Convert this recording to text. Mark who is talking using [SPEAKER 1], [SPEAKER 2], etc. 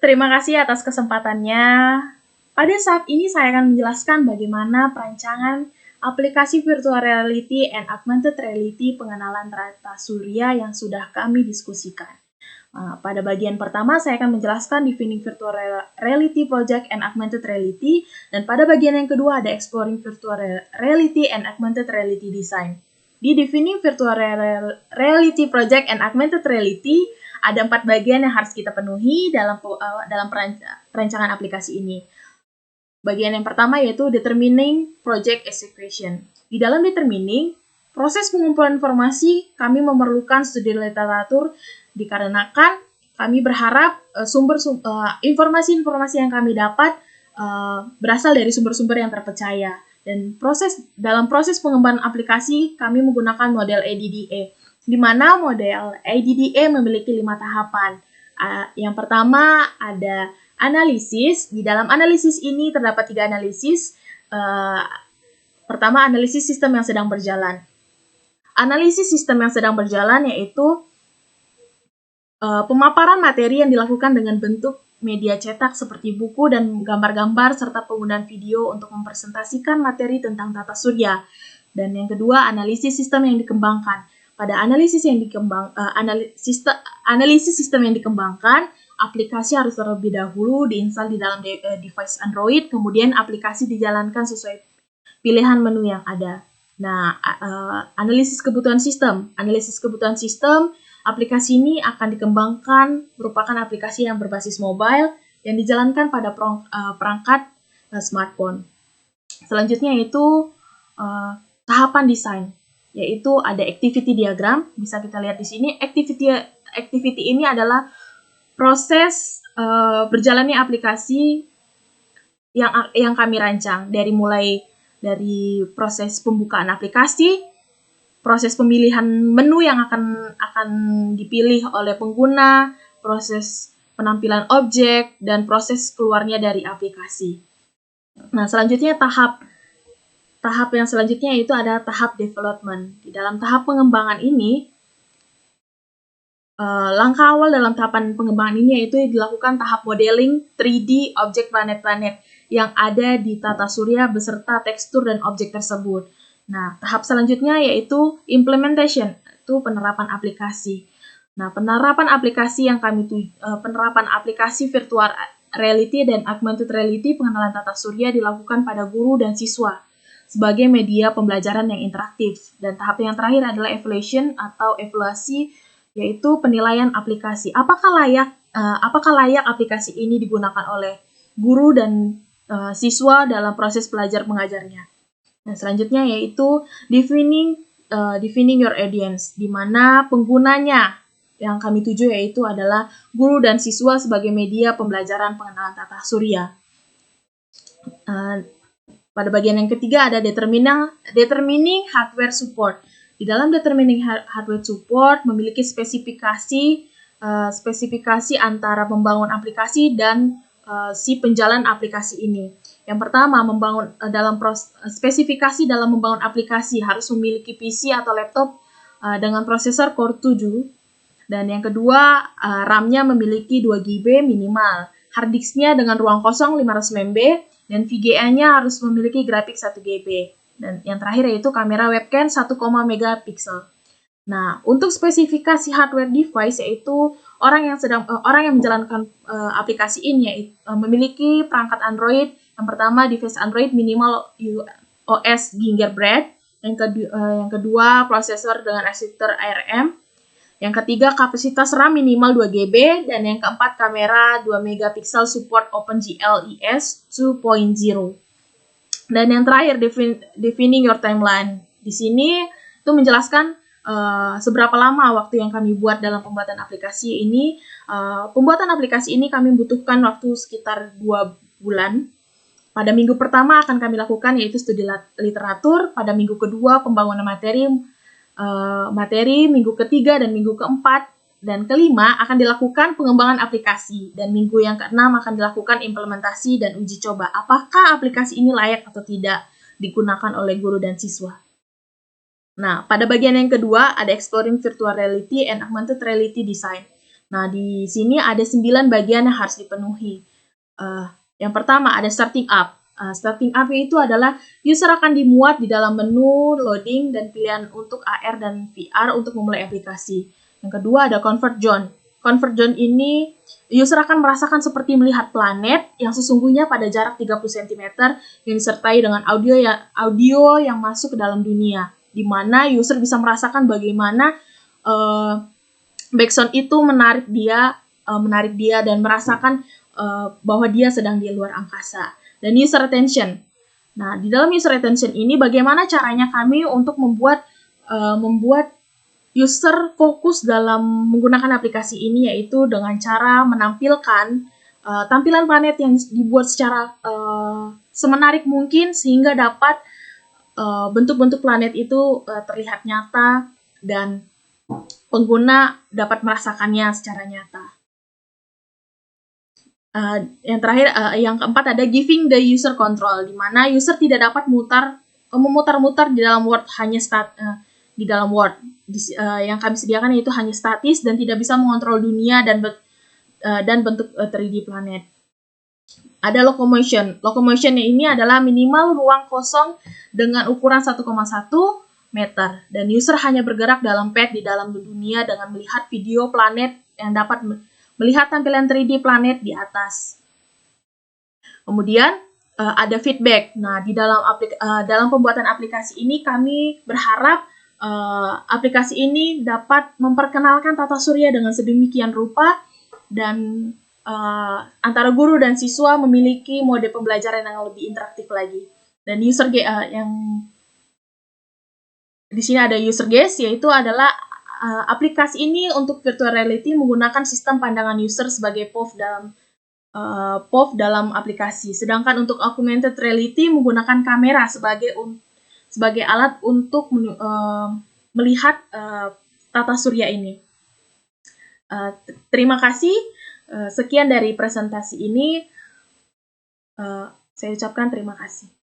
[SPEAKER 1] Terima kasih atas kesempatannya. Pada saat ini saya akan menjelaskan bagaimana perancangan aplikasi virtual reality and augmented reality pengenalan tata surya yang sudah kami diskusikan. Pada bagian pertama, saya akan menjelaskan defining virtual reality project and augmented reality, dan pada bagian yang kedua ada exploring virtual reality and augmented reality design. Di defining virtual reality project and augmented reality, ada 4 bagian yang harus kita penuhi dalam perancangan aplikasi ini. Bagian yang pertama yaitu determining project execution. Di dalam determining, proses pengumpulan informasi kami memerlukan studi literatur dikarenakan kami berharap informasi-informasi yang kami dapat berasal dari sumber-sumber yang terpercaya. Dan dalam proses pengembangan aplikasi kami menggunakan model ADDA, di mana model ADDA memiliki 5 tahapan. Yang pertama ada analisis. Di dalam analisis ini terdapat 3 analisis. Pertama, analisis sistem yang sedang berjalan. Analisis sistem yang sedang berjalan yaitu pemaparan materi yang dilakukan dengan bentuk media cetak seperti buku dan gambar-gambar serta penggunaan video untuk mempresentasikan materi tentang tata surya. Dan yang kedua, analisis sistem yang dikembangkan. Pada analisis sistem yang dikembangkan, aplikasi harus terlebih dahulu diinstal di dalam device Android, kemudian aplikasi dijalankan sesuai pilihan menu yang ada. Nah, analisis kebutuhan sistem. Analisis kebutuhan sistem, aplikasi ini akan dikembangkan merupakan aplikasi yang berbasis mobile yang dijalankan pada perangkat smartphone. Selanjutnya yaitu tahapan desain, yaitu ada activity diagram. Bisa kita lihat di sini. Activity ini adalah proses berjalannya aplikasi yang kami rancang, mulai dari proses pembukaan aplikasi, proses pemilihan menu yang akan dipilih oleh pengguna, proses penampilan objek, dan proses keluarnya dari aplikasi. Nah, selanjutnya tahap yang selanjutnya itu ada tahap development. Di dalam tahap pengembangan ini, langkah awal dalam tahapan pengembangan ini yaitu dilakukan tahap modeling 3D objek planet-planet yang ada di tata surya beserta tekstur dan objek tersebut. Nah, tahap selanjutnya yaitu implementation, itu penerapan aplikasi. Nah, penerapan aplikasi virtual reality dan augmented reality pengenalan tata surya dilakukan pada guru dan siswa sebagai media pembelajaran yang interaktif. Dan tahap yang terakhir adalah evaluation atau evaluasi, yaitu penilaian aplikasi. Apakah layak aplikasi ini digunakan oleh guru dan siswa dalam proses belajar mengajarnya. Nah, selanjutnya yaitu defining your audience, di mana penggunanya yang kami tuju yaitu adalah guru dan siswa sebagai media pembelajaran pengenalan tata surya. Pada bagian yang ketiga ada determining hardware support. Di dalam determining hardware support memiliki spesifikasi antara membangun aplikasi dan si penjalan aplikasi ini. Yang pertama, spesifikasi dalam membangun aplikasi harus memiliki PC atau laptop dengan prosesor Core 7. Dan yang kedua, RAM-nya memiliki 2 GB minimal. Hard disk-nya dengan ruang kosong 500 MB dan VGA-nya harus memiliki grafik 1 GB. Dan yang terakhir yaitu kamera webcam 1, megapiksel. Nah, untuk spesifikasi hardware device yaitu orang yang menjalankan aplikasi ini memiliki perangkat Android. Yang pertama, device Android minimal OS Gingerbread. Yang kedua, prosesor dengan arsitektur ARM. Yang ketiga, kapasitas RAM minimal 2 GB. Dan yang keempat, kamera 2 megapiksel support OpenGL ES 2.0. Dan yang terakhir, defining your timeline. Di sini itu menjelaskan seberapa lama waktu yang kami buat dalam pembuatan aplikasi ini. Pembuatan aplikasi ini kami butuhkan waktu sekitar 2 bulan. Pada minggu pertama akan kami lakukan yaitu studi literatur. Pada minggu kedua pembangunan materi, minggu ketiga dan minggu keempat dan kelima akan dilakukan pengembangan aplikasi, dan minggu yang keenam akan dilakukan implementasi dan uji coba apakah aplikasi ini layak atau tidak digunakan oleh guru dan siswa. Nah, pada bagian yang kedua ada exploring virtual reality and augmented reality design. Nah, di sini ada 9 bagian yang harus dipenuhi. Yang pertama ada starting up. Starting up itu adalah user akan dimuat di dalam menu, loading, dan pilihan untuk AR dan VR untuk memulai aplikasi. Yang kedua ada convert zone. Convert zone ini user akan merasakan seperti melihat planet yang sesungguhnya pada jarak 30 cm yang disertai dengan audio yang masuk ke dalam dunia, di mana user bisa merasakan bagaimana backsound itu menarik dia dan merasakan bahwa dia sedang di luar angkasa. Dan user attention. Nah, di dalam user attention ini bagaimana caranya kami untuk membuat user fokus dalam menggunakan aplikasi ini, yaitu dengan cara menampilkan tampilan planet yang dibuat secara semenarik mungkin sehingga dapat bentuk-bentuk planet itu terlihat nyata dan pengguna dapat merasakannya secara nyata. Yang terakhir, yang keempat ada giving the user control, di mana user tidak dapat memutar-mutar di dalam Word di dalam Word. Yang kami sediakan yaitu hanya statis dan tidak bisa mengontrol dunia dan bentuk 3D planet. Ada locomotion. Locomotion ini adalah minimal ruang kosong dengan ukuran 1,1 meter dan user hanya bergerak dalam pad di dalam dunia dengan melihat video planet yang dapat melihat tampilan 3D planet di atas. Kemudian ada feedback. Nah, di dalam pembuatan aplikasi ini kami berharap aplikasi ini dapat memperkenalkan tata surya dengan sedemikian rupa dan antara guru dan siswa memiliki mode pembelajaran yang lebih interaktif lagi. Dan yang di sini ada user guest, yaitu adalah aplikasi ini untuk virtual reality menggunakan sistem pandangan user sebagai POV dalam aplikasi. Sedangkan untuk augmented reality menggunakan kamera sebagai alat untuk melihat tata surya ini. Terima kasih. Sekian dari presentasi ini. Saya ucapkan terima kasih.